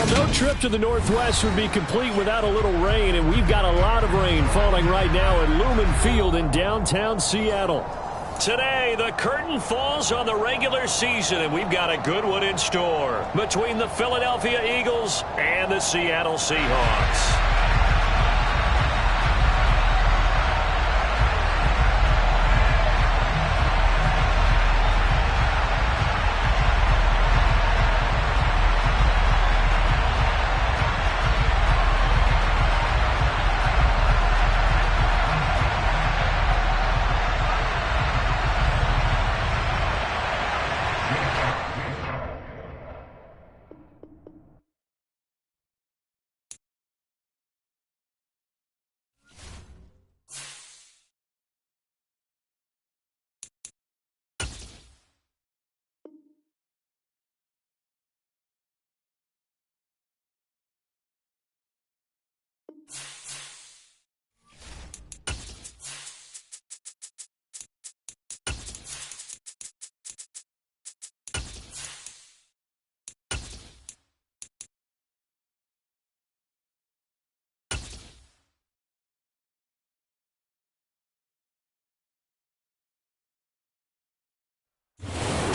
Well, no trip to the Northwest would be complete without a little rain, and we've got a lot of rain falling right now at Lumen Field in downtown Seattle. Today, the curtain falls on the regular season, and we've got a good one in store between the Philadelphia Eagles and the Seattle Seahawks.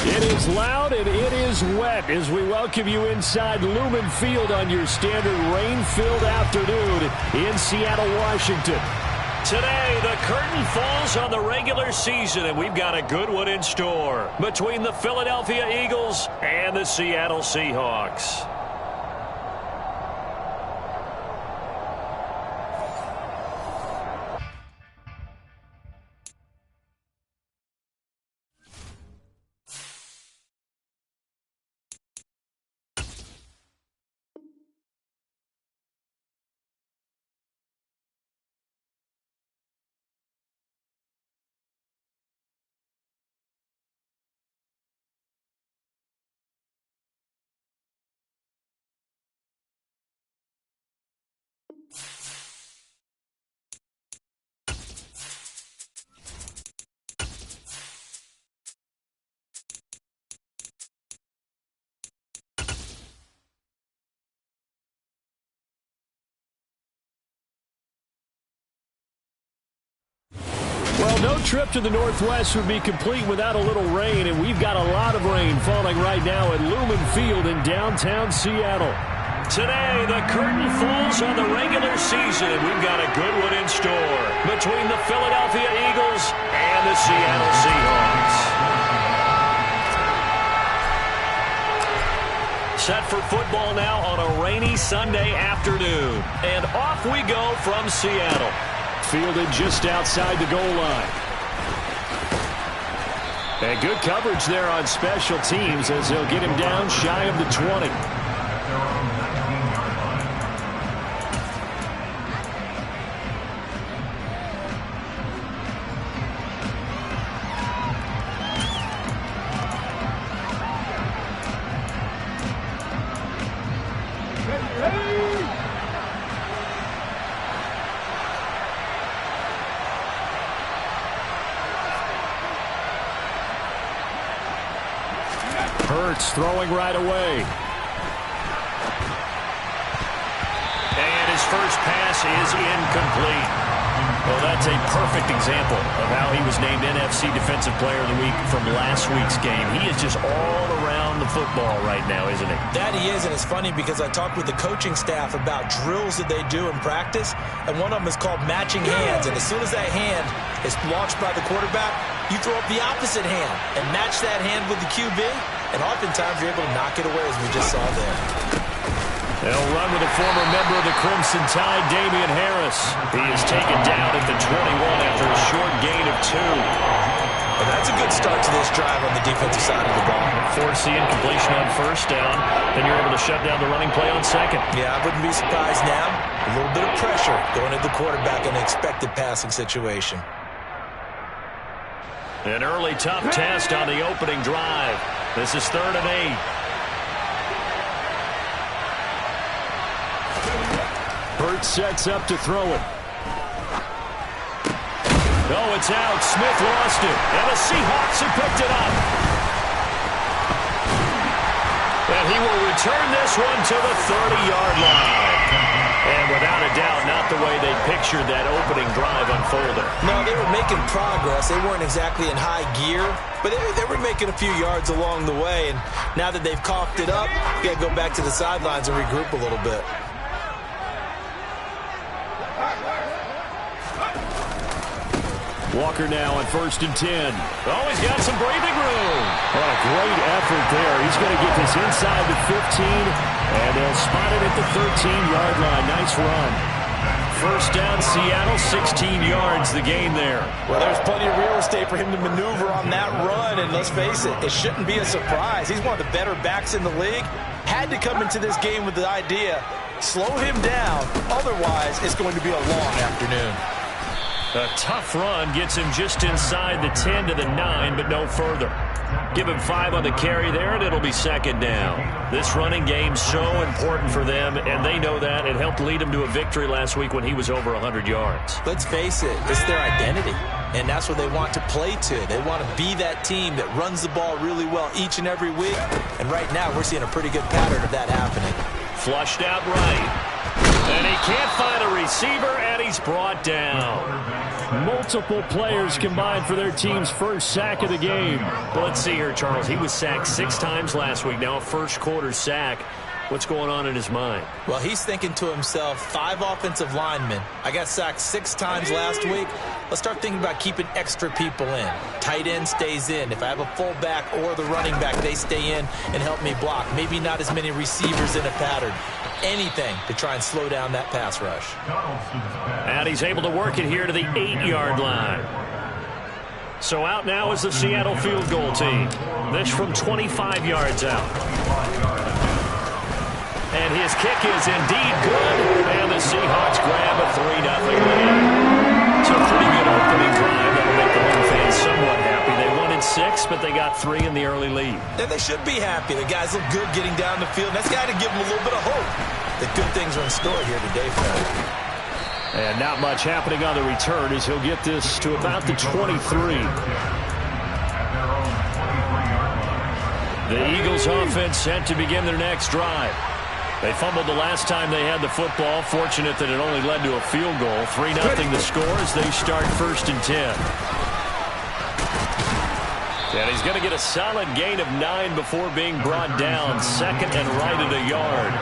It is loud and it is wet as we welcome you inside Lumen Field on your standard rain-filled afternoon in Seattle, Washington. Today, the curtain falls on the regular season, and we've got a good one in store between the Philadelphia Eagles and the Seattle Seahawks. Well, no trip to the Northwest would be complete without a little rain, and we've got a lot of rain falling right now at Lumen Field in downtown Seattle. Today, the curtain falls on the regular season, and we've got a good one in store between the Philadelphia Eagles and the Seattle Seahawks. Set for football now on a rainy Sunday afternoon, and off we go from Seattle. Fielded just outside the goal line. And good coverage there on special teams as they'll get him down shy of the 20. Hurts throwing right away. And his first pass is incomplete. Well, that's a perfect example of how he was named NFC Defensive Player of the Week from last week's game. He is just all around the football right now, isn't he? That he is, and it's funny because I talked with the coaching staff about drills that they do in practice, and one of them is called matching hands. And as soon as that hand is launched by the quarterback, you throw up the opposite hand and match that hand with the QB, and oftentimes you're able to knock it away, as we just saw there. They'll run with a former member of the Crimson Tide, Damian Harris. He is taken down at the 21 after a short gain of 2. Well, that's a good start to this drive on the defensive side of the ball. Force the incompletion on first down. Then you're able to shut down the running play on second. Yeah, I wouldn't be surprised now. A little bit of pressure going at the quarterback in an expected passing situation. An early tough test on the opening drive. This is 3rd and 8. Hurts sets up to throw it. Oh, it's out. Smith lost it. And the Seahawks have picked it up. And he will return this one to the 30-yard line. And without a doubt, not the way they pictured that opening drive unfolding. No, they were making progress. They weren't exactly in high gear, but they were making a few yards along the way. And now that they've coughed it up, you got to go back to the sidelines and regroup a little bit. Walker now on 1st and 10. Oh, he's got some breathing room. Oh, a great effort there. He's going to get this inside the 15, and they'll spot it at the 13-yard line. Nice run. First down, Seattle, 16 yards the gain there. Well, there's plenty of real estate for him to maneuver on that run, and let's face it, it shouldn't be a surprise. He's one of the better backs in the league. Had to come into this game with the idea, slow him down, otherwise it's going to be a long afternoon. A tough run gets him just inside the 10 to the 9, but no further. Give him 5 on the carry there, and it'll be 2nd down. This running game's so important for them, and they know that. It helped lead him to a victory last week when he was over 100 yards. Let's face it, it's their identity, and that's what they want to play to. They want to be that team that runs the ball really well each and every week, and right now we're seeing a pretty good pattern of that happening. Flushed out right. And he can't find a receiver, and he's brought down. Multiple players combined for their team's first sack of the game. Well, let's see here, Charles. He was sacked 6 times last week. Now a first-quarter sack. What's going on in his mind? Well, he's thinking to himself, 5 offensive linemen. I got sacked 6 times last week. Let's start thinking about keeping extra people in. Tight end stays in. If I have a fullback or the running back, they stay in and help me block. Maybe not as many receivers in a pattern. Anything to try and slow down that pass rush. And he's able to work it here to the 8-yard line. So out now is the Seattle field goal team. This from 25 yards out. And his kick is indeed good. And the Seahawks grab a 3-0 lead. So a pretty good opening drive. That'll make the home fans somewhat happy. They won in 6, but they got 3 in the early lead. And they should be happy. The guys look good getting down the field. That's got to give them a little bit of hope that good things are in store here today for them. And not much happening on the return as he'll get this to about the 23. The Eagles offense set to begin their next drive. They fumbled the last time they had the football. Fortunate that it only led to a field goal. 3-0 the score as they start 1st and 10. And he's going to get a solid gain of 9 before being brought down. 2nd and right at a yard.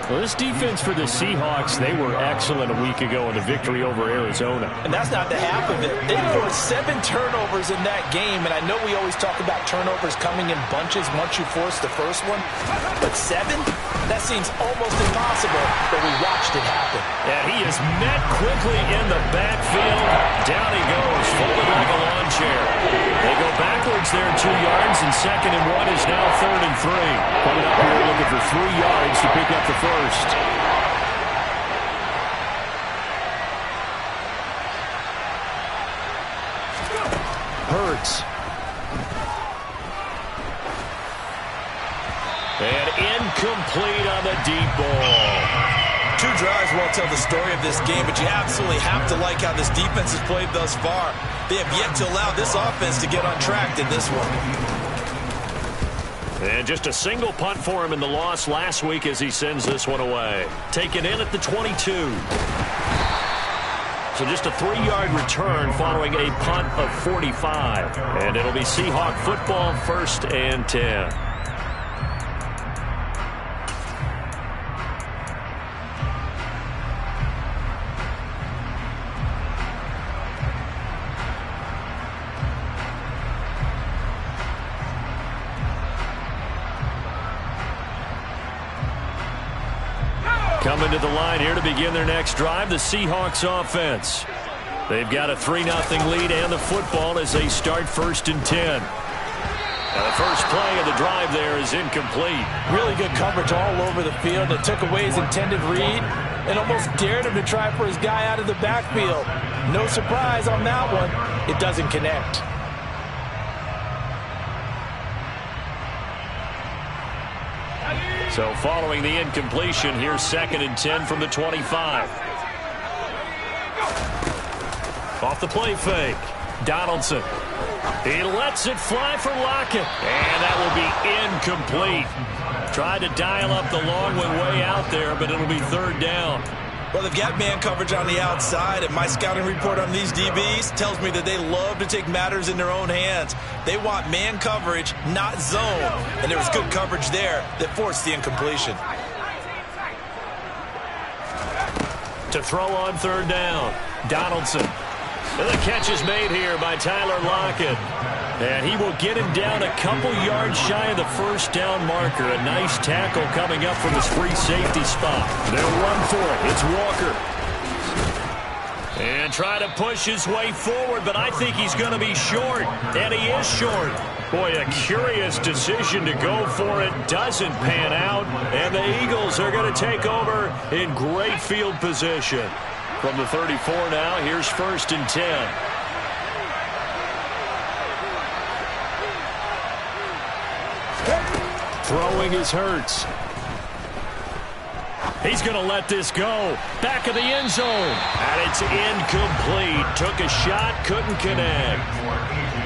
Well, this defense for the Seahawks, they were excellent a week ago in the victory over Arizona. And that's not the half of it. They forced 7 turnovers in that game, and I know we always talk about turnovers coming in bunches once you force the first one, but 7? That seems almost impossible, but we watched it happen. And he is met quickly in the backfield. Down he goes, folded like a lawn chair. They go backwards there 2 yards, and 2nd and 1 is now 3rd and 3. Coming up here looking for 3 yards to pick up the first. Hurts. And incomplete on the deep ball. 2 drives won't tell the story of this game, but you absolutely have to like how this defense has played thus far. They have yet to allow this offense to get on track in this one. And just a single punt for him in the loss last week as he sends this one away. Taken in at the 22. So just a 3-yard return following a punt of 45. And it'll be Seahawk football 1st and 10. Coming to the line here to begin their next drive, the Seahawks offense. They've got a 3-0 lead and the football as they start 1st and 10. Now the first play of the drive there is incomplete. Really good coverage all over the field. It took away his intended read and almost dared him to try for his guy out of the backfield. No surprise on that one. It doesn't connect. So following the incompletion, here's 2nd and 10 from the 25. Off the play fake. Donaldson. He lets it fly for Lockett. And that will be incomplete. Tried to dial up the long one way out there, but it'll be third down. Well, they've got man coverage on the outside, and my scouting report on these DBs tells me that they love to take matters in their own hands. They want man coverage, not zone. And there was good coverage there that forced the incompletion. To throw on third down, Donaldson. And the catch is made here by Tyler Lockett. And he will get him down a couple yards shy of the first down marker. A nice tackle coming up from his free safety spot. They'll run for it. It's Walker. And try to push his way forward, but I think he's going to be short. And he is short. Boy, a curious decision to go for it. Doesn't pan out. And the Eagles are going to take over in great field position. From the 34 now, here's 1st and 10. Throwing is Hurts. He's going to let this go. Back of the end zone. And it's incomplete. Took a shot, couldn't connect.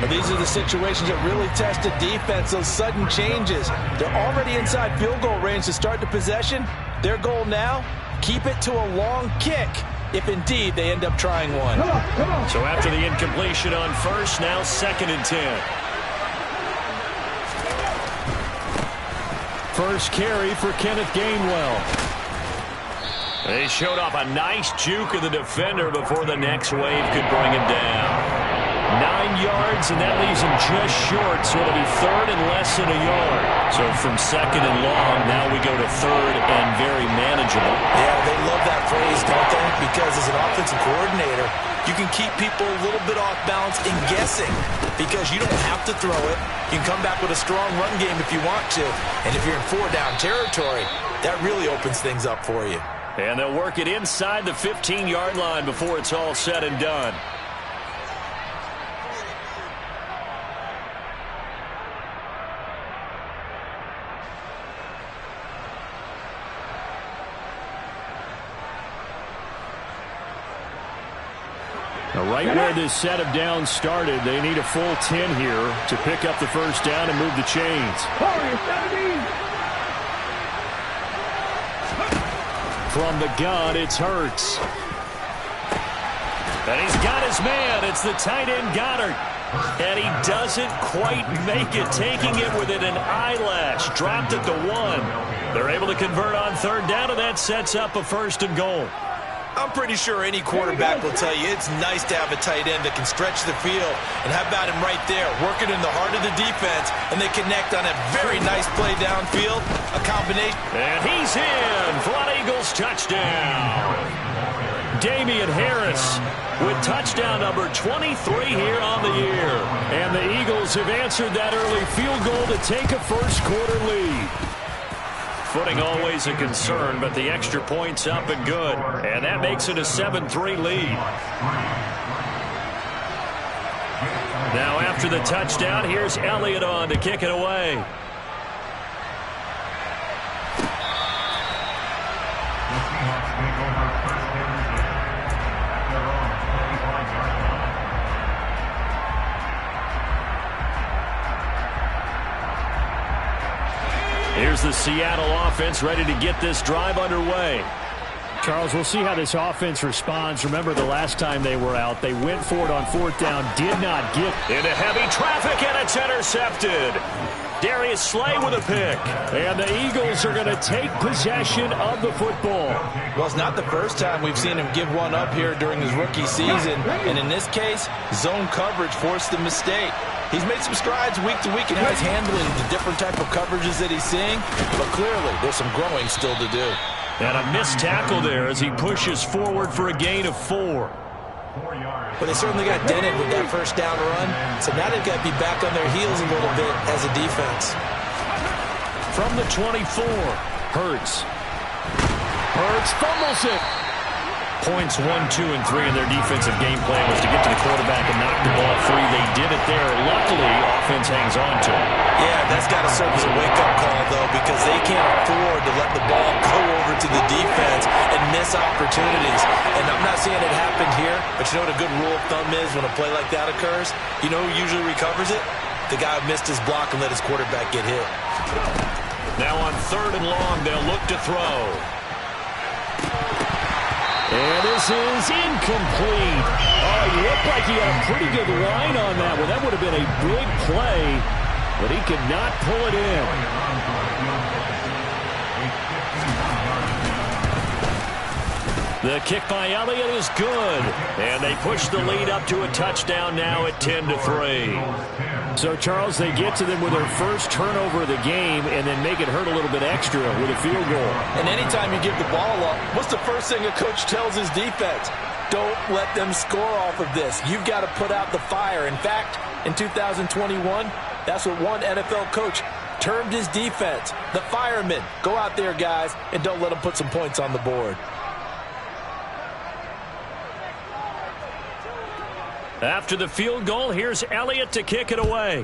Well, these are the situations that really test a defense, those sudden changes. They're already inside field goal range to start the possession. Their goal now, keep it to a long kick, if indeed they end up trying one. So after the incompletion on first, now 2nd and 10. First carry for Kenneth Gainwell. They showed off a nice juke of the defender before the next wave could bring him down. 9 yards, and that leaves him just short, so it'll be third and less than a yard. So from 2nd and long, now we go to 3rd and very manageable. Yeah, they love that phrase, don't they? Because as an offensive coordinator, you can keep people a little bit off balance in guessing because you don't have to throw it. You can come back with a strong run game if you want to. And if you're in 4-down territory, that really opens things up for you. And they'll work it inside the 15-yard line before it's all said and done. Now, right where this set of downs started, they need a full 10 here to pick up the first down and move the chains. From the gun, it's Hurts. And he's got his man. It's the tight end Goddard. And he doesn't quite make it, taking it within an eyelash. Dropped it to 1. They're able to convert on third down, and that sets up a 1st and goal. I'm pretty sure any quarterback will tell you it's nice to have a tight end that can stretch the field. And how about him right there, working in the heart of the defense, and they connect on a very nice play downfield, a combination. And he's in for an Eagles touchdown. Damian Harris with touchdown number 23 here on the year. And the Eagles have answered that early field goal to take a first-quarter lead. Footing always a concern, but the extra point's up and good. And that makes it a 7-3 lead. Now after the touchdown, here's Elliott on to kick it away. Here's the Seattle offense ready to get this drive underway. Charles, we'll see how this offense responds. Remember the last time they were out, they went for it on 4th down, did not get into heavy traffic, and it's intercepted. Darius Slay with a pick. And the Eagles are going to take possession of the football. Well, it's not the first time we've seen him give one up here during his rookie season. And in this case, zone coverage forced the mistake. He's made some strides week to week in how he's handling the different type of coverages that he's seeing. But clearly, there's some growing still to do. And a missed tackle there as he pushes forward for a gain of 4. But they certainly got dented with that first down run. So now they've got to be back on their heels a little bit as a defense. From the 24, Hurts. Hurts fumbles it. Points 1, 2, and 3 in their defensive game plan was to get to the quarterback and knock the ball free. They did it there. Luckily, offense hangs on to it. Yeah, that's got to serve as a wake-up call, though, because they can't afford to let the ball go over to the defense and miss opportunities. And I'm not saying it happened here, but you know what a good rule of thumb is when a play like that occurs? You know who usually recovers it? The guy who missed his block and let his quarterback get hit. Now on 3rd and long, they'll look to throw. And this is incomplete. Oh, he looked like he had a pretty good line on that one. That would have been a big play, but he could not pull it in. The kick by Elliott is good. And they push the lead up to a touchdown now at 10-3. So, Charles, they get to them with their first turnover of the game and then make it hurt a little bit extra with a field goal. And anytime you give the ball up, what's the first thing a coach tells his defense? Don't let them score off of this. You've got to put out the fire. In fact, in 2021, that's what one NFL coach termed his defense. The firemen. Go out there, guys, and don't let them put some points on the board. After the field goal, here's Elliott to kick it away.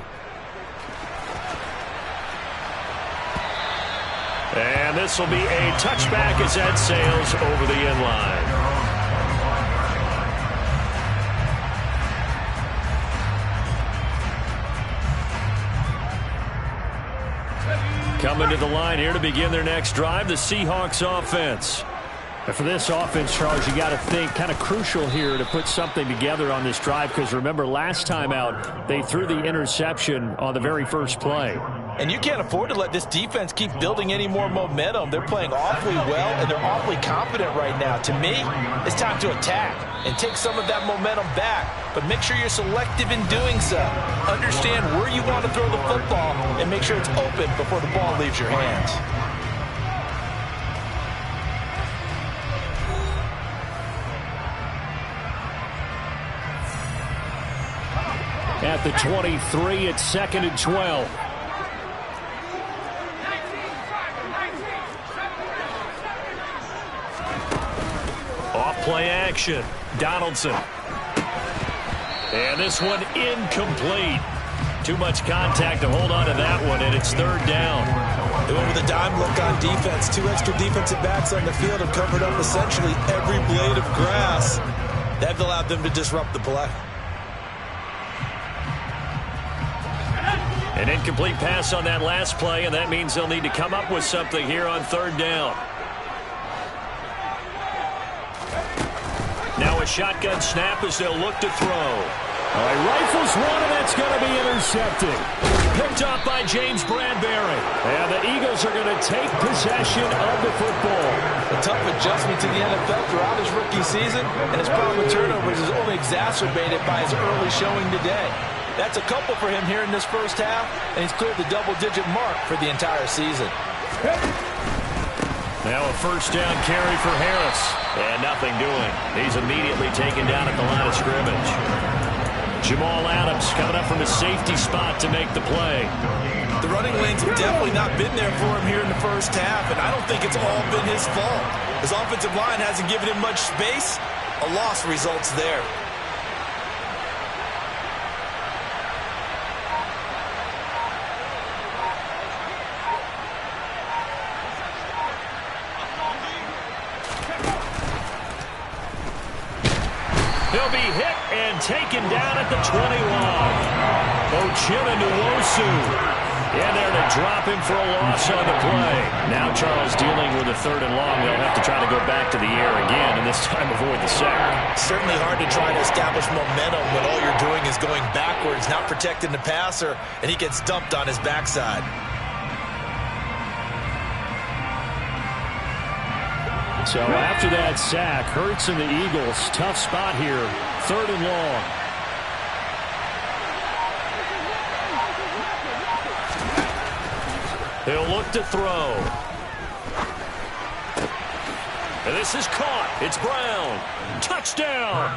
And this will be a touchback as that sails over the end line. Coming to the line here to begin their next drive, the Seahawks offense. And for this offense, Charles, you got to think kind of crucial here to put something together on this drive, because remember last time out they threw the interception on the very first play. And you can't afford to let this defense keep building any more momentum. They're playing awfully well, and they're awfully confident right now. To me, it's time to attack and take some of that momentum back. But make sure you're selective in doing so. Understand where you want to throw the football and make sure it's open before the ball leaves your hands. At the 23, it's 2nd and 12. Off-play action. Donaldson. And this one incomplete. Too much contact to hold on to that one, and it's 3rd down. They went with a dime look on defense. 2 extra defensive backs on the field have covered up essentially every blade of grass. That allowed them to disrupt the play. An incomplete pass on that last play, and that means they'll need to come up with something here on 3rd down. Now a shotgun snap as they'll look to throw. All right, rifles one, and that's going to be intercepted. Picked up by James Bradbury. And the Eagles are going to take possession of the football. A tough adjustment to the NFL throughout his rookie season, and his problem with turnovers is only exacerbated by his early showing today. That's a couple for him here in this first half, and he's cleared the double-digit mark for the entire season. Now a first down carry for Harris. And nothing doing. He's immediately taken down at the line of scrimmage. Jamal Adams coming up from a safety spot to make the play. The running lanes have definitely not been there for him here in the first half, and I don't think it's all been his fault. His offensive line hasn't given him much space. A loss results there. He'll be hit and taken down at the 21. Ochena Nwosu in there to drop him for a loss on the play. Now Charles dealing with a 3rd and long. They'll have to try to go back to the air again, and this time avoid the sack. Certainly hard to try to establish momentum when all you're doing is going backwards, not protecting the passer, and he gets dumped on his backside. So after that sack, Hurts and the Eagles, tough spot here, 3rd and long. He'll look to throw. And this is caught. It's Brown. Touchdown.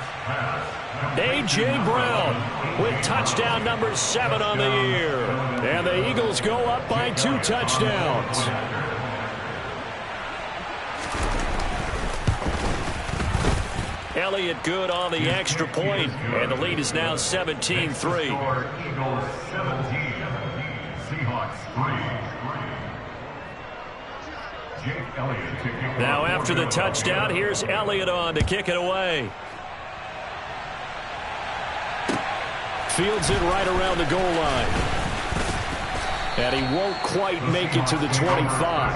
A.J. Brown with touchdown number 7 on the year. And the Eagles go up by 2 touchdowns. Elliott good on the extra point, and the lead is now 17-3. Eagles 17, Seahawks 3. Jake Elliott to kick it. Now after the touchdown, here's Elliott on to kick it away. Fields it right around the goal line. And he won't quite make it to the 25.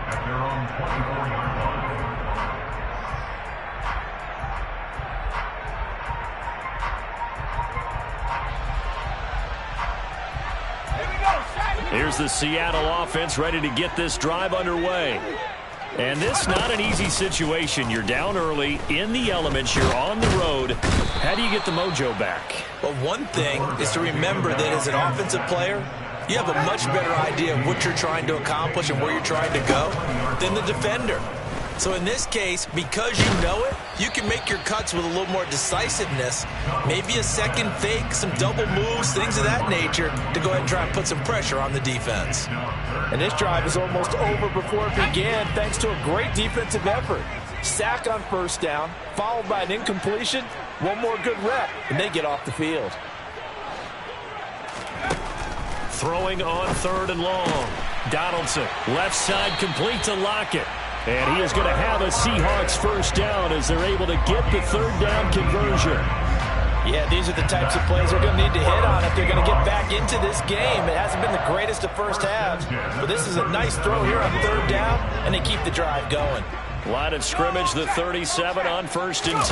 At their own 24-yard line. Here's the Seattle offense ready to get this drive underway. And this not an easy situation. You're down early, in the elements, you're on the road. How do you get the mojo back? Well, one thing is to remember that as an offensive player, you have a much better idea of what you're trying to accomplish and where you're trying to go than the defender. So in this case, because you know it, you can make your cuts with a little more decisiveness, maybe a second fake, some double moves, things of that nature, to go ahead and try and put some pressure on the defense. And this drive is almost over before it began, thanks to a great defensive effort. Sack on first down, followed by an incompletion, one more good rep, and they get off the field. Throwing on 3rd and long. Donaldson, left side complete to Lockett. And he is going to have a Seahawks first down as they're able to get the 3rd down conversion. Yeah, these are the types of plays they're going to need to hit on if they're going to get back into this game. It hasn't been the greatest of first halves, but this is a nice throw here on 3rd down, and they keep the drive going. Line of scrimmage, the 37 on 1st and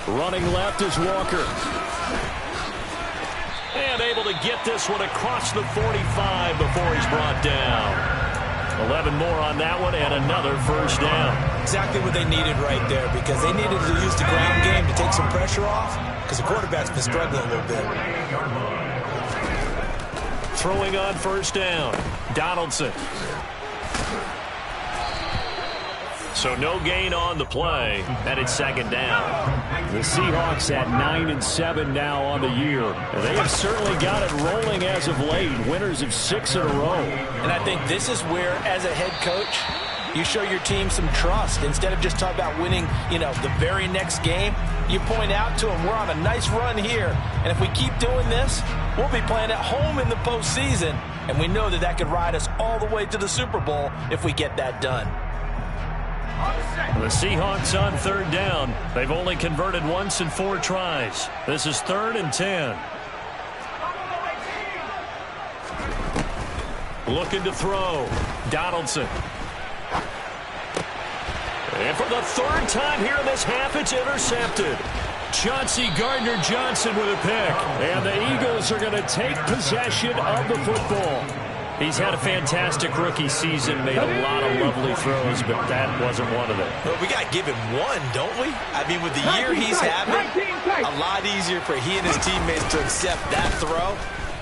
10. Running left is Walker. And able to get this one across the 45 before he's brought down. 11 more on that one and another first down. Exactly what they needed right there, because they needed to use the ground game to take some pressure off, because the quarterback's been struggling a little bit. Throwing on 1st down, Donaldson. So no gain on the play, and it's 2nd down. The Seahawks at 9-7 now on the year. They have certainly got it rolling as of late. Winners of 6 in a row. And I think this is where, as a head coach, you show your team some trust. Instead of just talking about winning, the very next game, you point out to them, we're on a nice run here. And if we keep doing this, we'll be playing at home in the postseason. And we know that could ride us all the way to the Super Bowl if we get that done. The Seahawks on 3rd down. They've only converted once in 4 tries. This is 3rd and 10. Looking to throw. Donaldson. And for the 3rd time here in this half, it's intercepted. Chauncey Gardner-Johnson with a pick. And the Eagles are going to take possession of the football. He's had a fantastic rookie season, made a lot of lovely throws, but that wasn't one of them. Well, we got to give him one, don't we? I mean, with the year he's having, a lot easier for he and his teammates to accept that throw,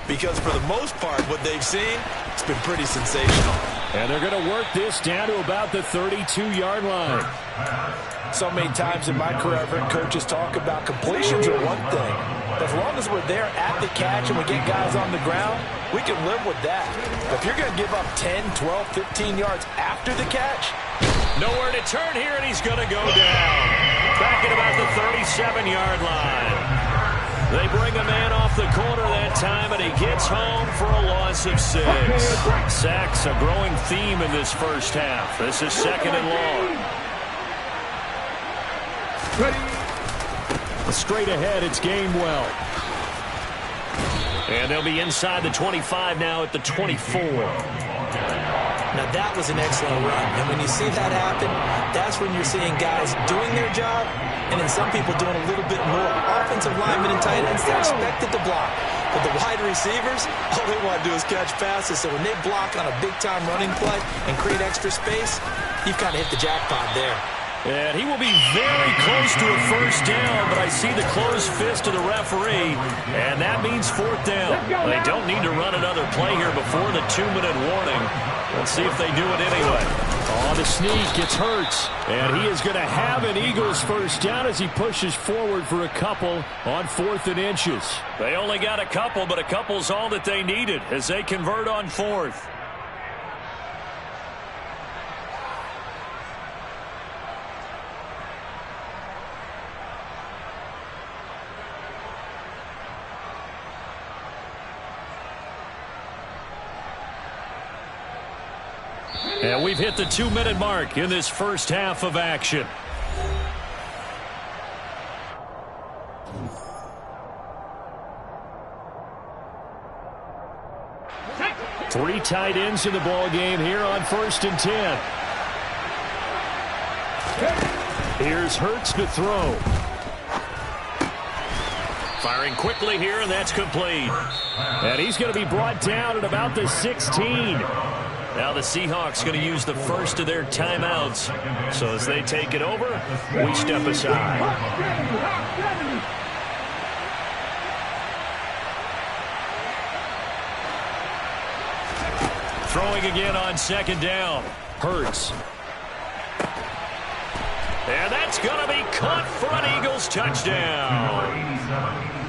because for the most part, what they've seen, it's been pretty sensational. And they're going to work this down to about the 32-yard line. So many times in my career, I've heard coaches talk about completions are one thing. But as long as we're there at the catch and we get guys on the ground, we can live with that. But if you're going to give up 10, 12, 15 yards after the catch, nowhere to turn here, and he's going to go down. Back at about the 37-yard line. They bring a man off the corner that time, and he gets home for a loss of 6. Sacks, a growing theme in this first half. This is 2nd and long. Straight ahead, it's Gainwell. And they'll be inside the 25 now at the 24. Now, that was an excellent run. And when you see that happen, that's when you're seeing guys doing their job and then some people doing a little bit more. Offensive linemen and tight ends, they're expected to block. But the wide receivers, all they want to do is catch passes. So when they block on a big-time running play and create extra space, you've kind of hit the jackpot there. And he will be very close to a first down, but I see the closed fist of the referee, and that means 4th down. They don't need to run another play here before the 2-minute warning. Let's see if they do it anyway. Oh, the sneak gets Hurts, and he is going to have an Eagles first down as he pushes forward for a couple on 4th and inches. They only got a couple, but a couple's all that they needed as they convert on 4th. And we've hit the 2-minute mark in this first half of action. Three tight ends in the ball game here on 1st and 10. Here's Hurts to throw. Firing quickly here, and that's complete. And he's going to be brought down at about the 16. Now the Seahawks going to use the first of their timeouts. So as they take it over, we step aside. Throwing again on 2nd down. Hurts. And that's going to be caught for an Eagles touchdown.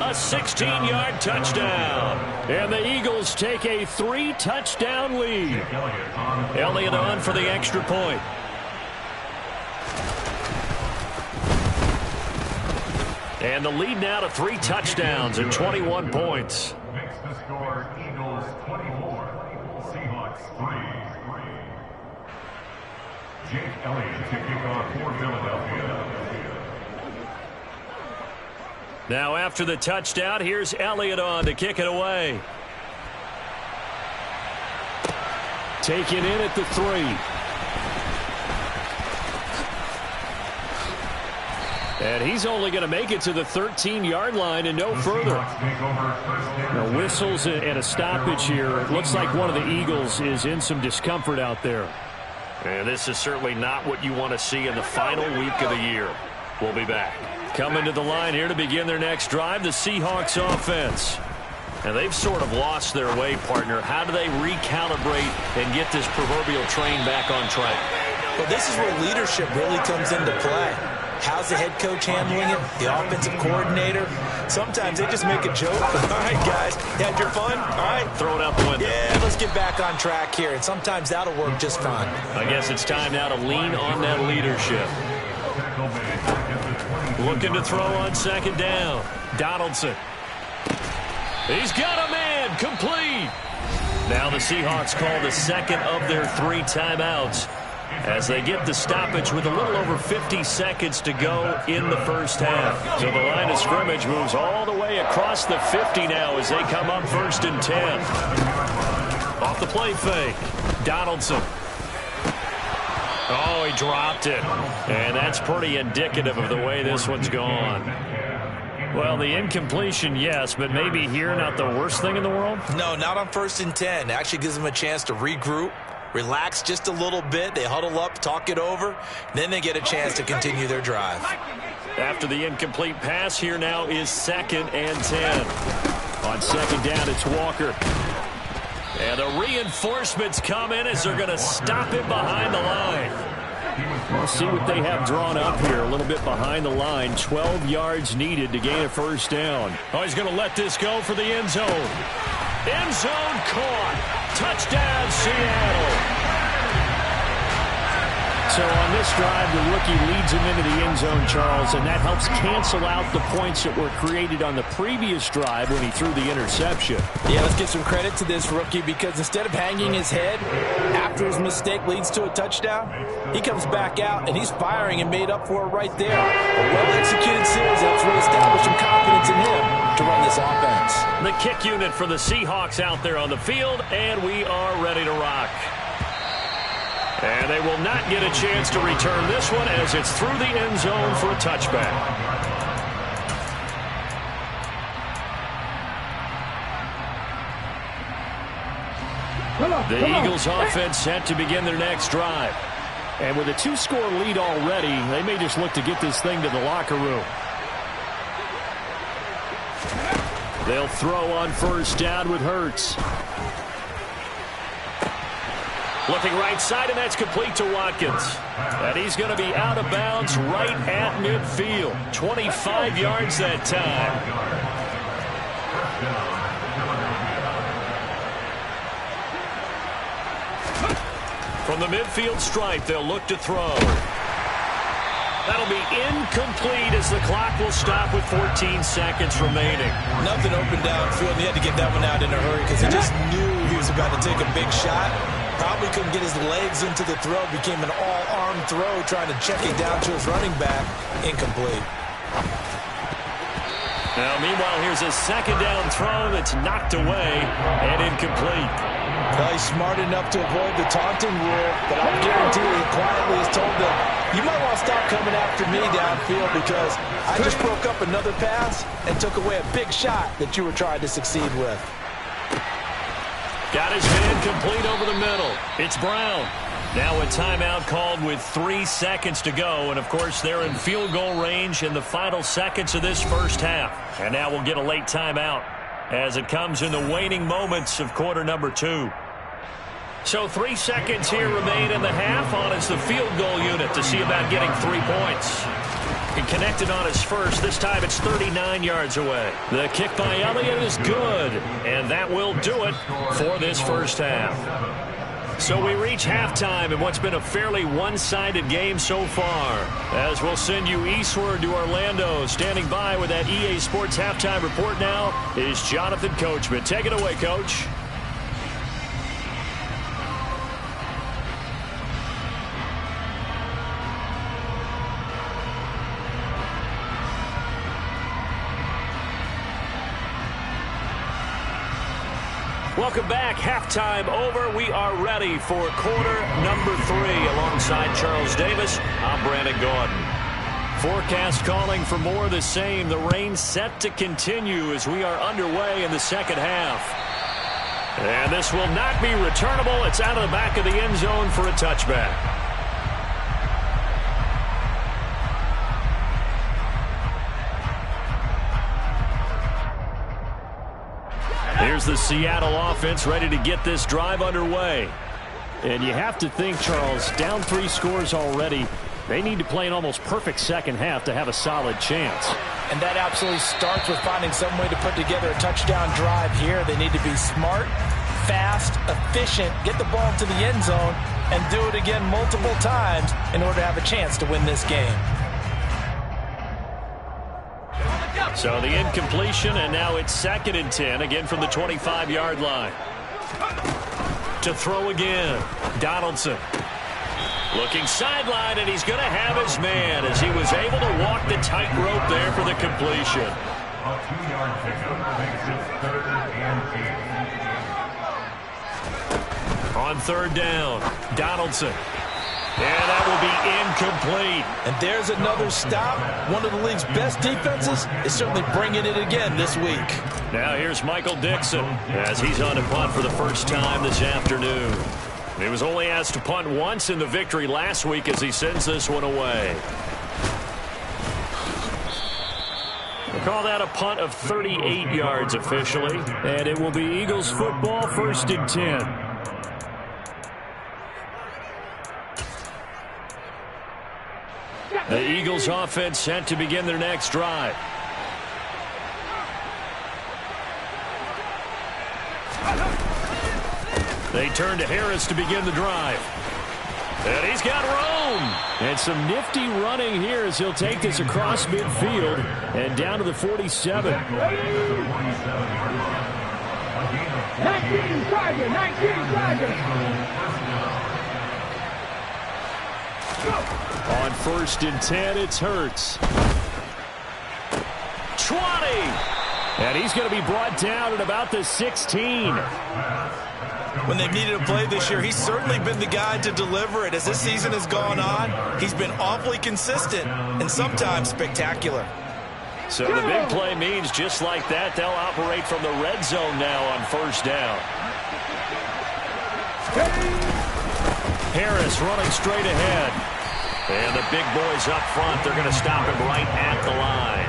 A 16-yard touchdown. And the Eagles take a 3-touchdown lead. Elliott on for the extra point. And the lead now to 3 touchdowns and 21 points. Makes the score Eagles 24, Seahawks 3. Jake Elliott to kick off for Philadelphia. Now after the touchdown, here's Elliott on to kick it away. Taken in at the 3. And he's only going to make it to the 13-yard line and no further. Now whistles and a stoppage here. It looks like one of the Eagles is in some discomfort out there. And this is certainly not what you want to see in the final week of the year. We'll be back. Coming to the line here to begin their next drive, the Seahawks offense. And they've sort of lost their way, partner. How do they recalibrate and get this proverbial train back on track? Well, this is where leadership really comes into play. How's the head coach handling it? The offensive coordinator? Sometimes they just make a joke. All right, guys, you had your fun? All right. Throw it out the window. Yeah, let's get back on track here. And sometimes that'll work just fine. I guess it's time now to lean on that leadership. Looking to throw on 2nd down. Donaldson. He's got a man. Complete. Now the Seahawks call the second of their 3 timeouts as they get the stoppage with a little over 50 seconds to go in the first half. So the line of scrimmage moves all the way across the 50 now as they come up 1st and 10. Off the play fake. Donaldson. Oh, he dropped it. And that's pretty indicative of the way this one's gone. Well, the incompletion, yes, but maybe here not the worst thing in the world? No, not on 1st and 10. Actually gives them a chance to regroup, relax just a little bit. They huddle up, talk it over. Then they get a chance to continue their drive. After the incomplete pass, here now is 2nd and 10. On 2nd down, it's Walker. And the reinforcements come in as they're going to stop him behind the line. We'll see what they have drawn up here. A little bit behind the line. 12 yards needed to gain a 1st down. Oh, he's going to let this go for the end zone. End zone caught. Touchdown, Seattle. So on this drive, the rookie leads him into the end zone, Charles, and that helps cancel out the points that were created on the previous drive when he threw the interception. Yeah, let's give some credit to this rookie because instead of hanging his head after his mistake leads to a touchdown, he comes back out and he's firing and made up for it right there. A well-executed series helps reestablish some confidence in him to run this offense. The kick unit for the Seahawks out there on the field, and we are ready to rock. And they will not get a chance to return this one as it's through the end zone for a touchback. The Eagles offense set to begin their next drive. And with a 2-score lead already, they may just look to get this thing to the locker room. They'll throw on 1st down with Hurts. Looking right side, and that's complete to Watkins. And he's going to be out of bounds right at midfield. 25 yards that time. From the midfield stripe, they'll look to throw. That'll be incomplete as the clock will stop with 14 seconds remaining. Nothing open downfield. He had to get that one out in a hurry because he just knew he was about to take a big shot. Probably couldn't get his legs into the throw. Became an all-arm throw trying to check it down to his running back. Incomplete. Now, meanwhile, here's a 2nd down throw that's knocked away and incomplete. Well, he's smart enough to avoid the taunting rule, but I guarantee he quietly has told them, you might want to stop coming after me downfield because I just broke up another pass and took away a big shot that you were trying to succeed with. Got his man complete over the middle. It's Brown. Now a timeout called with 3 seconds to go. And, of course, they're in field goal range in the final seconds of this first half. And now we'll get a late timeout as it comes in the waning moments of quarter number 2. So 3 seconds here remain in the half on as the field goal unit to see about getting 3 points. He connected on his first. This time it's 39 yards away. The kick by Elliott is good. And that will do it for this first half. So we reach halftime in what's been a fairly one-sided game so far. As we'll send you eastward to Orlando. Standing by with that EA Sports halftime report now is Jonathan Coachman. Take it away, Coach. Welcome back. Halftime over. We are ready for quarter number 3. Alongside Charles Davis, I'm Brandon Gordon. Forecast calling for more of the same. The rain set to continue as we are underway in the second half. And this will not be returnable. It's out of the back of the end zone for a touchback. Here's the Seattle offense ready to get this drive underway. And you have to think, Charles, down 3 scores already. They need to play an almost perfect second half to have a solid chance. And that absolutely starts with finding some way to put together a touchdown drive here. They need to be smart, fast, efficient, get the ball to the end zone, and do it again multiple times in order to have a chance to win this game. So the incompletion, and now it's 2nd and 10, again from the 25-yard line. To throw again, Donaldson. Looking sideline, and he's going to have his man as he was able to walk the tightrope there for the completion. A 2-yard pickup makes it 3rd and 8. On 3rd down, Donaldson. And that will be incomplete. And there's another stop. One of the league's best defenses is certainly bringing it again this week. Now here's Michael Dixon as he's on to punt for the first time this afternoon. He was only asked to punt once in the victory last week as he sends this one away. We'll call that a punt of 38 yards officially. And it will be Eagles football, 1st and 10. The Eagles offense set to begin their next drive. They turn to Harris to begin the drive. And he's got room. And some nifty running here as he'll take this across midfield and down to the 47. 19 On 1st and 10, it's Hurts. 20. And he's going to be brought down at about the 16. When they've needed a play this year, he's certainly been the guy to deliver it. As this season has gone on, he's been awfully consistent and sometimes spectacular. So the big play means just like that, they'll operate from the red zone now on 1st down. Harris running straight ahead. And the big boys up front, they're going to stop him right at the line.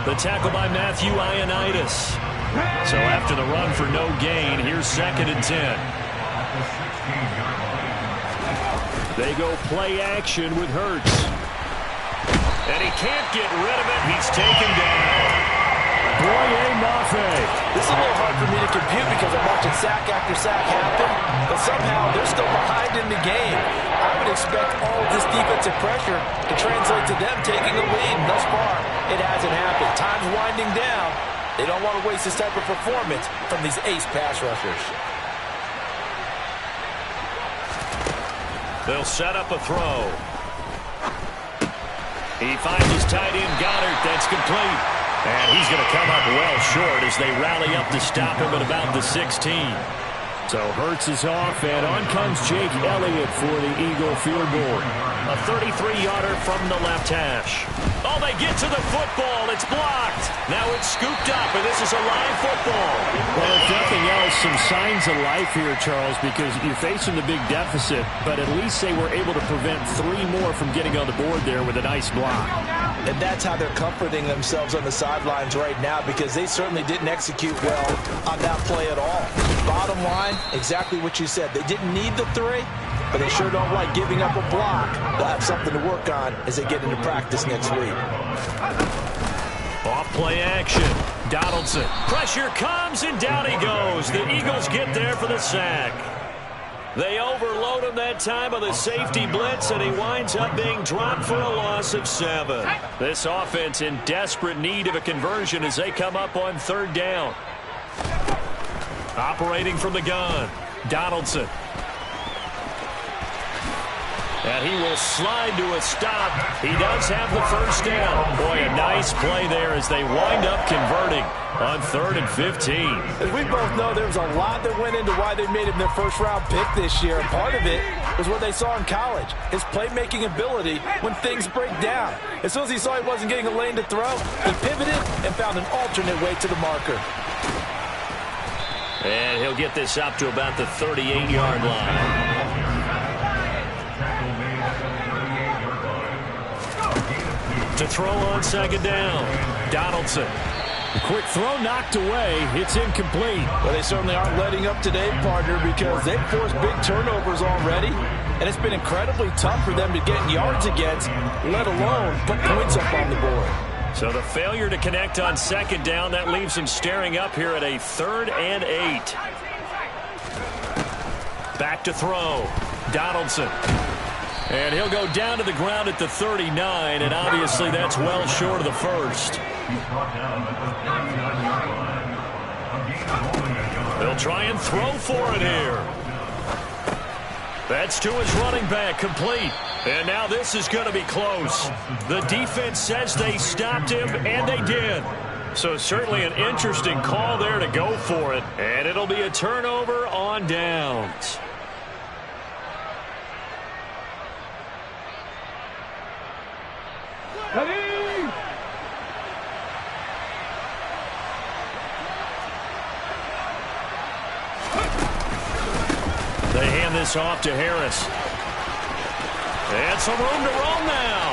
The tackle by Matthew Ioannidis. So after the run for no gain, here's 2nd and 10. They go play action with Hurts. And he can't get rid of it. He's taken down. Boye Mafe. This is a little hard for me to compute because I'm watching sack after sack happen, but somehow they're still behind in the game. I would expect all of this defensive pressure to translate to them taking a lead. Thus far, it hasn't happened. Time's winding down. They don't want to waste this type of performance from these ace pass rushers. They'll set up a throw. He finds his tight end, Goddard. That's complete. And he's going to come up well short as they rally up to stop him at about the 16. So Hurts is off, and on comes Jake Elliott for the Eagle field goal. A 33-yarder from the left hash. Oh, they get to the football. It's blocked. Now it's scooped up, and this is a live football. Well, if nothing else, some signs of life here, Charles, because you're facing the big deficit, but at least they were able to prevent 3 more from getting on the board there with a nice block. And that's how they're comforting themselves on the sidelines right now, because they certainly didn't execute well on that play at all. Bottom line, exactly what you said. They didn't need the 3, but they sure don't like giving up a block. They'll have something to work on as they get into practice next week. Off play action. Donaldson. Pressure comes, and down he goes. The Eagles get there for the sack. They overload him that time with a safety blitz, and he winds up being dropped for a loss of 7. This offense in desperate need of a conversion as they come up on 3rd down. Operating from the gun, Donaldson. And he will slide to a stop. He does have the 1st down. Boy, a nice play there as they wind up converting on 3rd and 15. As we both know, there was a lot that went into why they made him their first-round pick this year. And part of it was what they saw in college, his playmaking ability when things break down. As soon as he saw he wasn't getting a lane to throw, he pivoted and found an alternate way to the marker. And he'll get this up to about the 38-yard line. To throw on 2nd down, Donaldson. The quick throw knocked away. It's incomplete. Well, they certainly aren't letting up today, partner, because they've forced big turnovers already, and it's been incredibly tough for them to get yards against, let alone put points up on the board. So the failure to connect on 2nd down, that leaves them staring up here at a 3rd and 8. Back to throw. Donaldson. And he'll go down to the ground at the 39, and obviously that's well short of the 1st. They'll try and throw for it here. That's to his running back, complete. And now this is going to be close. The defense says they stopped him, and they did. So certainly an interesting call there to go for it. And it'll be a turnover on downs. They hand this off to Harris. And some room to roam now.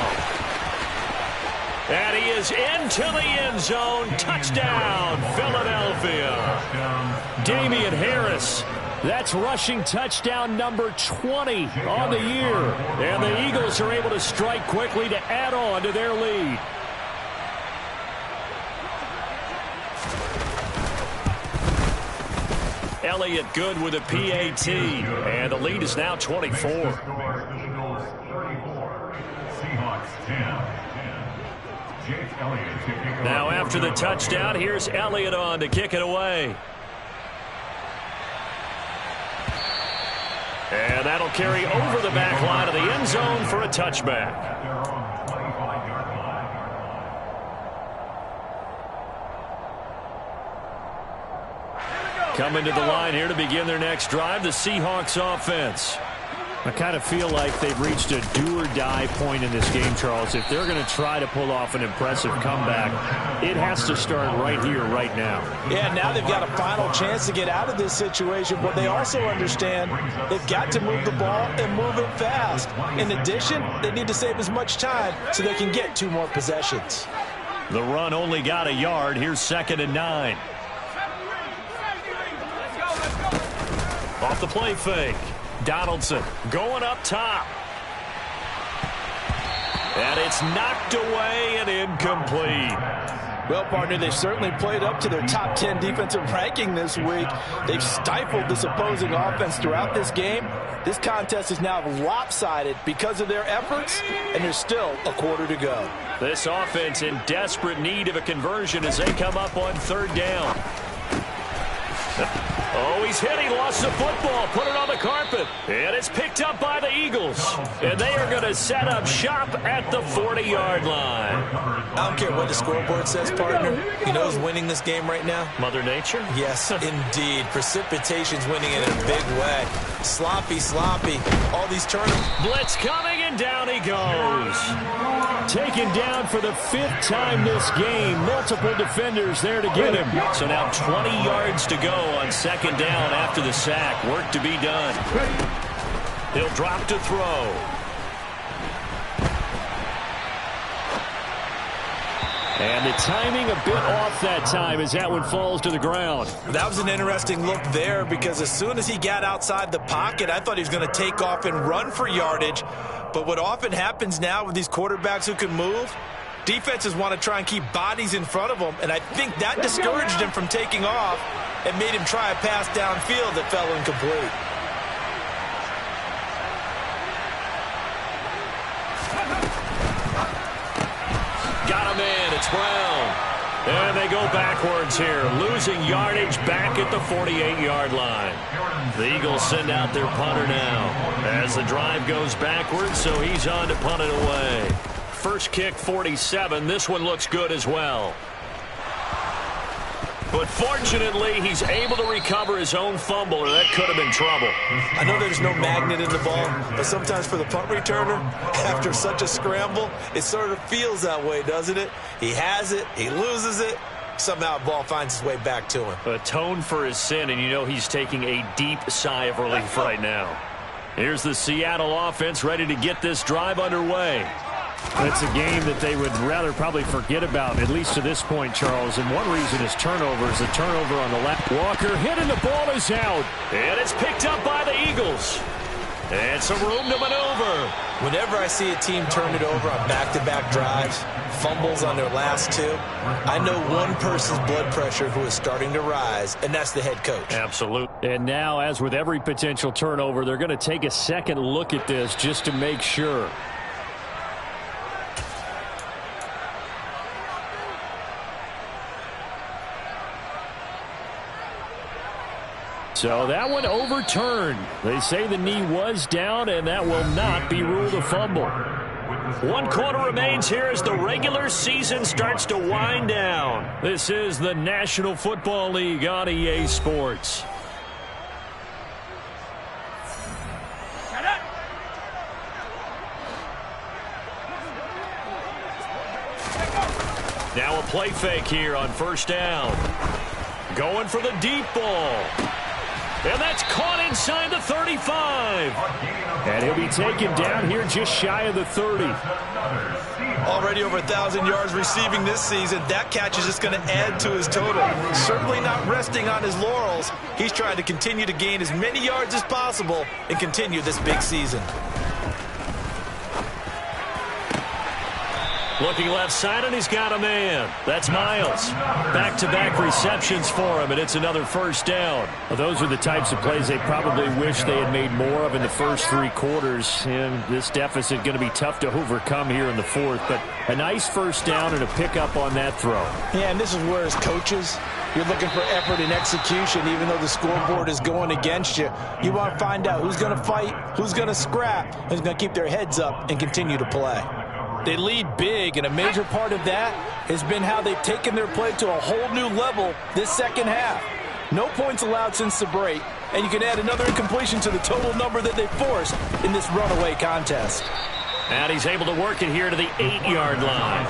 And he is into the end zone. Touchdown, Philadelphia. Damian Harris. That's rushing touchdown number 20 on the year. And the Eagles are able to strike quickly to add on to their lead. Elliott good with a PAT. And the lead is now 24. Now after the touchdown, here's Elliott on to kick it away. And that'll carry over the back line of the end zone for a touchback. Coming to the line here to begin their next drive, the Seahawks offense. I kind of feel like they've reached a do-or-die point in this game, Charles. If they're going to try to pull off an impressive comeback, it has to start right here, right now. Yeah, now they've got a final chance to get out of this situation, but they also understand they've got to move the ball and move it fast. In addition, they need to save as much time so they can get 2 more possessions. The run only got a yard. Here's 2nd and 9. Off the play fake. Donaldson going up top. And it's knocked away and incomplete. Well, partner, they've certainly played up to their top 10 defensive ranking this week. They've stifled this opposing offense throughout this game. This contest is now lopsided because of their efforts, and there's still a quarter to go. This offense in desperate need of a conversion as they come up on 3rd down. Oh, he's hit. He lost the football. Put it on the carpet. And it's picked up by the Eagles. And they are going to set up shop at the 40-yard line. I don't care what the scoreboard says, partner. You know who's winning this game right now? Mother Nature? Yes, indeed. Precipitation's winning in a big way. Sloppy, sloppy. All these turnovers. Blitz coming, and down he goes. Taken down for the 5th time this game. Multiple defenders there to get him. So now 20 yards to go on second down after the sack. Work to be done. He'll drop to throw. And the timing a bit off that time as that one falls to the ground. That was an interesting look there because as soon as he got outside the pocket, I thought he was going to take off and run for yardage. But what often happens now with these quarterbacks who can move, defenses want to try and keep bodies in front of them, and I think that discouraged him from taking off and made him try a pass downfield that fell incomplete. Got him in. It's Brown. And they go backwards here, losing yardage back at the 48-yard line. The Eagles send out their punter now as the drive goes backwards, so he's on to punt it away. First kick, 47. This one looks good as well. But fortunately, he's able to recover his own fumble, or that could have been trouble. I know there's no magnet in the ball, but sometimes for the punt returner, after such a scramble, it sort of feels that way, doesn't it? He has it, he loses it, somehow the ball finds its way back to him. Atone for his sin, and you know he's taking a deep sigh of relief right now. Here's the Seattle offense ready to get this drive underway. That's a game that they would rather probably forget about, at least to this point, Charles. And one reason is turnovers. A turnover on the left. Walker hit and the ball is out. And it's picked up by the Eagles. And some room to maneuver. Whenever I see a team turn it over on back-to-back drives, fumbles on their last two, I know one person's blood pressure who is starting to rise, and that's the head coach. Absolutely. And now, as with every potential turnover, they're going to take a second look at this just to make sure. So that one overturned. They say the knee was down, and that will not be ruled a fumble. 1 quarter remains here as the regular season starts to wind down. This is the National Football League on EA Sports. Now a play fake here on first down. Going for the deep ball. And that's caught inside the 35. And he'll be taken down here just shy of the 30. Already over 1,000 yards receiving this season. That catch is just going to add to his total. Certainly not resting on his laurels. He's trying to continue to gain as many yards as possible and continue this big season. Looking left side, and he's got a man. That's Miles. Back-to-back receptions for him, and it's another first down. Well, those are the types of plays they probably wish they had made more of in the first 3 quarters. And this deficit going to be tough to overcome here in the 4th. But a nice first down and a pickup on that throw. Yeah, and this is where as coaches, you're looking for effort and execution, even though the scoreboard is going against you. You want to find out who's going to fight, who's going to scrap, who's going to keep their heads up and continue to play. They lead big, and a major part of that has been how they've taken their play to a whole new level this second half. No points allowed since the break, and you can add another incompletion to the total number that they forced in this runaway contest. And he's able to work it here to the 8-yard line.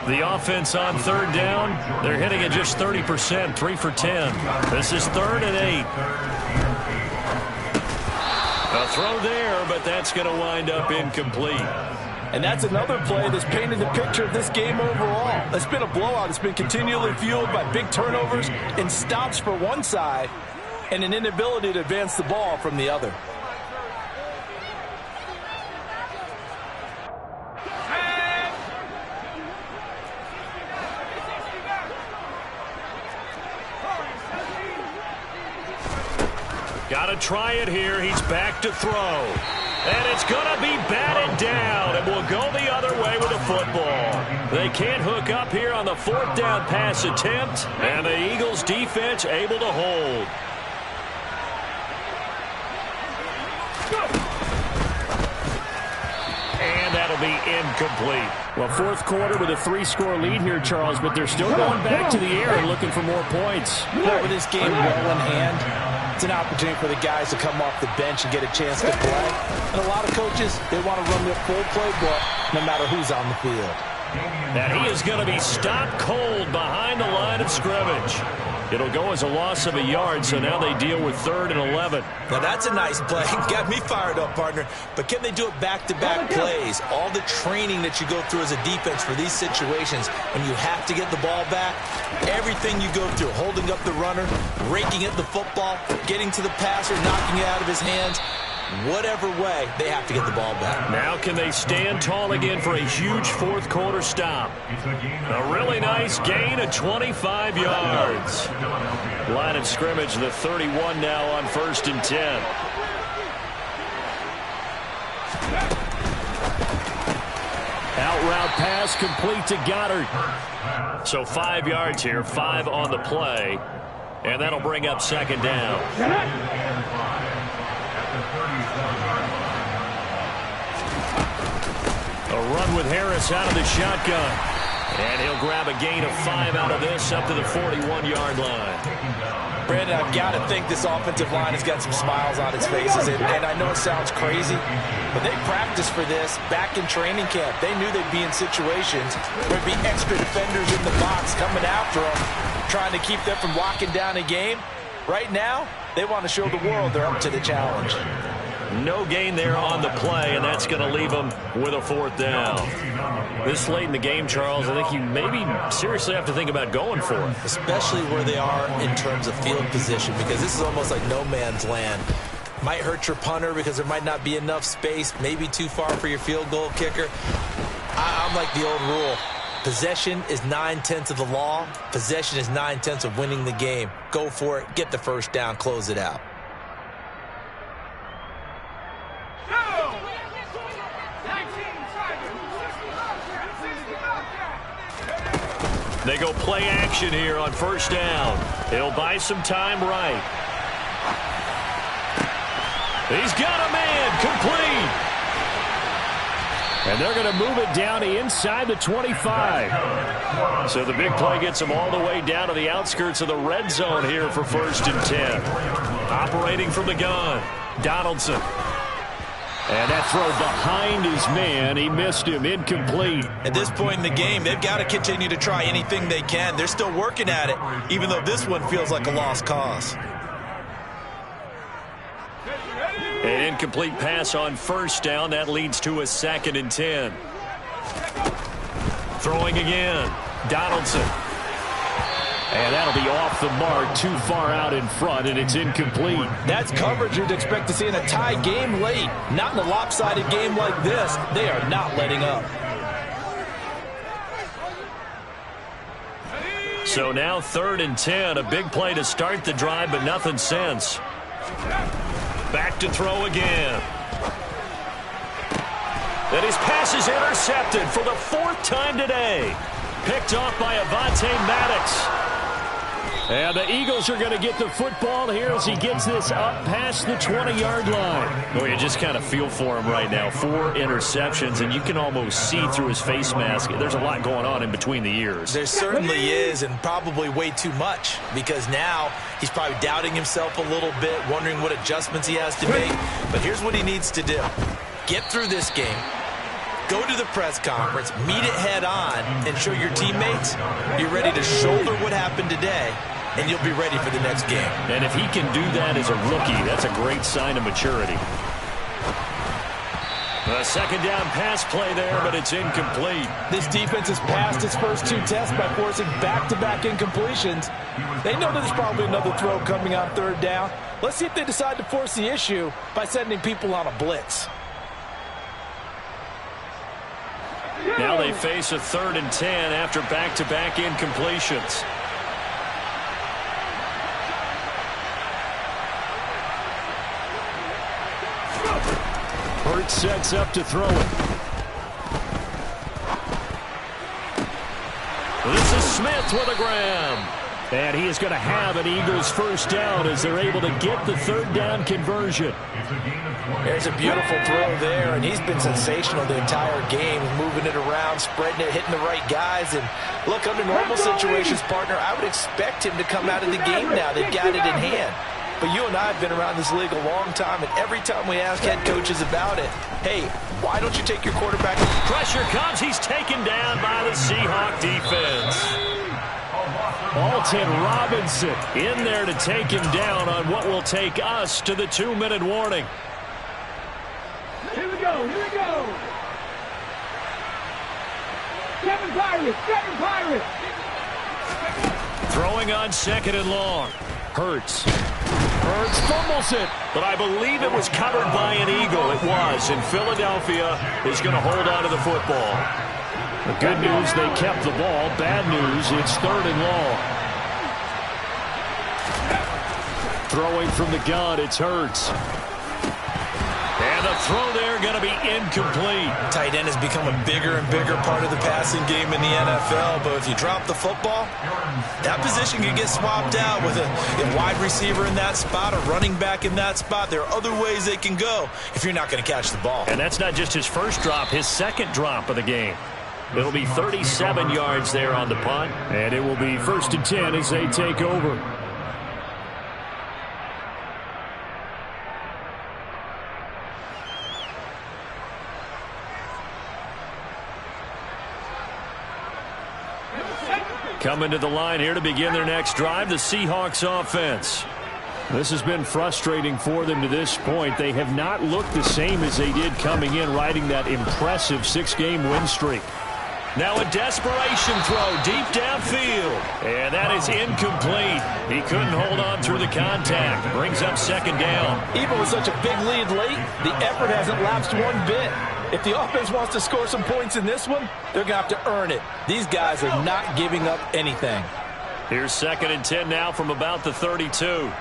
The offense on third down, they're hitting at just 30%, 3 for 10. This is 3rd and 8. A throw there, but that's going to wind up incomplete. And that's another play that's painted the picture of this game overall. It's been a blowout. It's been continually fueled by big turnovers and stops for one side and an inability to advance the ball from the other. Got to try it here. He's back to throw. And it's going to be batted down, and will go the other way with the football. They can't hook up here on the 4th down pass attempt, and the Eagles defense able to hold. be incomplete. Well, fourth quarter with a 3-score lead here, Charles, but they're still going back to the air and looking for more points. With this game well in hand, it's an opportunity for the guys to come off the bench and get a chance to play. And a lot of coaches, they want to run their full playbook no matter who's on the field. And he is going to be stopped cold behind the line of scrimmage. It'll go as a loss of a yard, so now they deal with 3rd and 11. Now that's a nice play. Got me fired up, partner. But can they do it back-to-back plays? All the training that you go through as a defense for these situations, when you have to get the ball back, everything you go through, holding up the runner, raking at the football, getting to the passer, knocking it out of his hands, whatever way, they have to get the ball back. Now can they stand tall again for a huge fourth quarter stop? A really nice gain of 25 yards. Line of scrimmage, the 31 now on 1st and 10. Out route pass complete to Goddard. So 5 yards here, 5 on the play. And that'll bring up 2nd down. A run with Harris out of the shotgun. And he'll grab a gain of 5 out of this up to the 41-yard line. Brandon, I've got to think this offensive line has got some smiles on its faces. And I know it sounds crazy, but they practiced for this back in training camp. They knew they'd be in situations where there'd be extra defenders in the box coming after them, trying to keep them from locking down a game. Right now, they want to show the world they're up to the challenge. No gain there on the play, and that's going to leave them with a 4th down. This late in the game, Charles, I think you maybe seriously have to think about going for it. Especially where they are in terms of field position, because this is almost like no man's land. Might hurt your punter because there might not be enough space, maybe too far for your field goal kicker. I'm like the old rule. Possession is 9/10 of the law. Possession is 9/10 of winning the game. Go for it. Get the first down. Close it out. They go play action here on 1st down. He'll buy some time right. He's got a man complete. And they're going to move it down to inside the 25. So the big play gets them all the way down to the outskirts of the red zone here for 1st and 10. Operating from the gun, Donaldson. And that throw behind his man. He missed him. Incomplete. At this point in the game, they've got to continue to try anything they can. They're still working at it, even though this one feels like a lost cause. An incomplete pass on 1st down. That leads to a 2nd and 10. Throwing again. Donaldson. And that'll be off the mark, too far out in front, and it's incomplete. That's coverage you'd expect to see in a tie game late. Not in a lopsided game like this. They are not letting up. So now 3rd and 10. A big play to start the drive, but nothing since. Back to throw again. And his pass is intercepted for the 4th time today. Picked off by Avonte Maddox. And the Eagles are going to get the football here as he gets this up past the 20-yard line. Well, you just kind of feel for him right now. 4 interceptions, and you can almost see through his face mask. There's a lot going on in between the ears. There certainly is, and probably way too much, because now he's probably doubting himself a little bit, wondering what adjustments he has to make. But here's what he needs to do. Get through this game. Go to the press conference, meet it head on, and show your teammates you're ready to shoulder what happened today, and you'll be ready for the next game. And if he can do that as a rookie, that's a great sign of maturity. A 2nd down pass play there, but it's incomplete. This defense has passed its first 2 tests by forcing back-to-back incompletions. They know there's probably another throw coming on 3rd down. Let's see if they decide to force the issue by sending people on a blitz. Now they face a 3rd and 10 after back-to-back incompletions. Hurt sets up to throw it. This is Smith with a grab. And he is going to have an Eagles first down as they're able to get the third down conversion. There's a beautiful throw there, and he's been sensational the entire game, moving it around, spreading it, hitting the right guys. And look, under normal situations, partner, I would expect him to come out of the game now. They've got it in hand. But you and I have been around this league a long time, and every time we ask head coaches about it, hey, why don't you take your quarterback? Pressure comes. He's taken down by the Seahawk defense. Alton Robinson in there to take him down on what will take us to the 2-minute warning. Here we go. Kevin Pirates. Throwing on 2nd and long. Hurts fumbles it, but I believe it was covered by an Eagle. It was, and Philadelphia is going to hold on to the football. The good news, they kept the ball. Bad news, it's 3rd and long. Throwing from the gun, it's Hurts. And the throw there going to be incomplete. Tight end has become a bigger and bigger part of the passing game in the NFL, but if you drop the football, that position can get swapped out with a wide receiver in that spot, a running back in that spot. There are other ways they can go if you're not going to catch the ball. And that's not just his first drop, his second drop of the game. It'll be 37 yards there on the punt, and it will be 1st and 10 as they take over. Coming to the line here to begin their next drive, the Seahawks offense. This has been frustrating for them to this point. They have not looked the same as they did coming in, riding that impressive 6-game win streak. Now a desperation throw deep downfield. And that is incomplete. He couldn't hold on through the contact. Brings up 2nd down. Even with such a big lead late, the effort hasn't lapsed one bit. If the offense wants to score some points in this one, they're going to have to earn it. These guys are not giving up anything. Here's 2nd and 10 now from about the 32.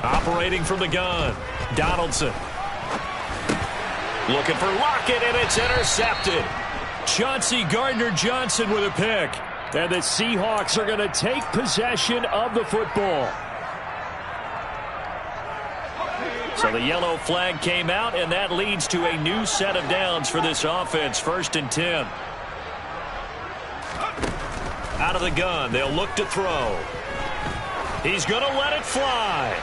Operating from the gun, Donaldson. Looking for Lockett, and it's intercepted. Chauncey Gardner-Johnson with a pick. And the Seahawks are going to take possession of the football. So the yellow flag came out, and that leads to a new set of downs for this offense. 1st and 10. Out of the gun, they'll look to throw. He's going to let it fly.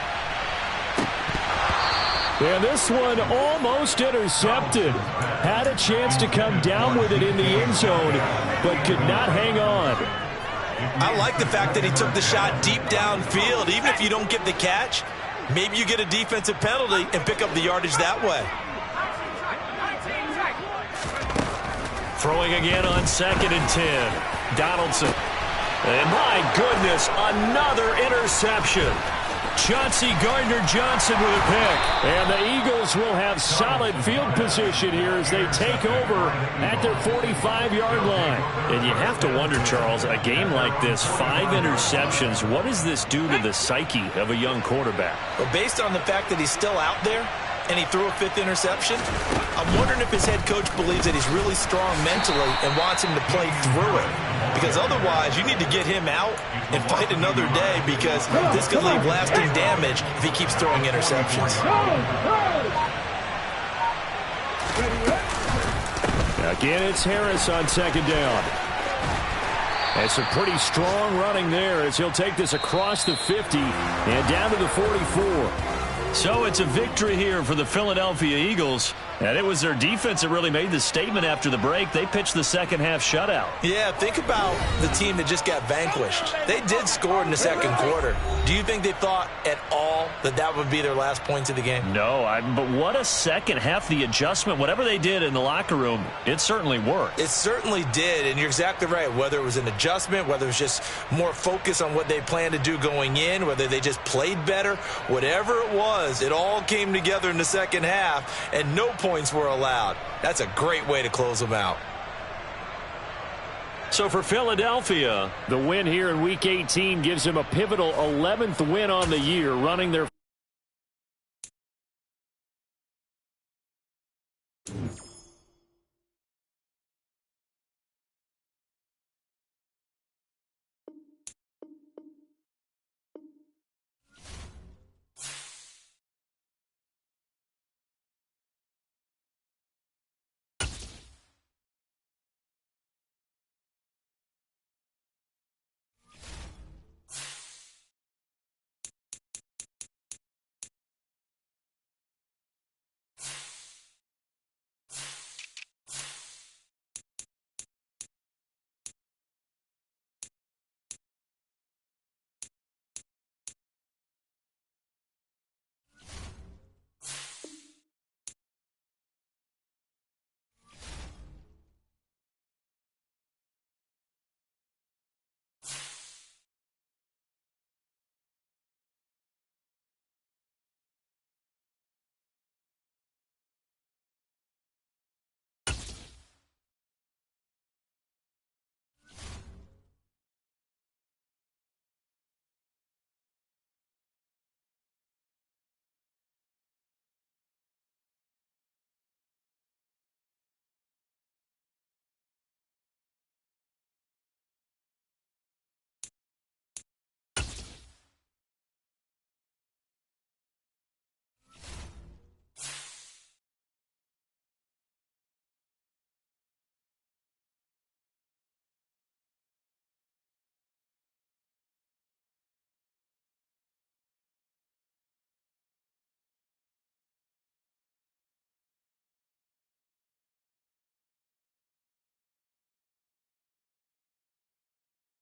And this one almost intercepted. Had a chance to come down with it in the end zone, but could not hang on. I like the fact that he took the shot deep downfield. Even if you don't get the catch, maybe you get a defensive penalty and pick up the yardage that way. Throwing again on 2nd and 10. Donaldson. And my goodness, another interception. Chauncey Gardner-Johnson with a pick. And the Eagles will have solid field position here as they take over at their 45-yard line. And you have to wonder, Charles, a game like this, 5 interceptions, what does this do to the psyche of a young quarterback? Well, based on the fact that he's still out there and he threw a 5th interception, I'm wondering if his head coach believes that he's really strong mentally and wants him to play through it. Because otherwise, you need to get him out and fight another day, because this could leave lasting damage if he keeps throwing interceptions. Again, it's Harris on 2nd down. And some pretty strong running there as he'll take this across the 50 and down to the 44. So it's a victory here for the Philadelphia Eagles. And it was their defense that really made the statement after the break. They pitched the second-half shutout. Yeah, think about the team that just got vanquished. They did score in the 2nd quarter. Do you think they thought at all that that would be their last points of the game? No, but what a second half. The adjustment, whatever they did in the locker room, it certainly worked. It certainly did, and you're exactly right. Whether it was an adjustment, whether it was just more focus on what they planned to do going in, whether they just played better, whatever it was, it all came together in the second half, and no points were allowed. That's a great way to close them out. So for Philadelphia, the win here in Week 18 gives them a pivotal 11th win on the year, running their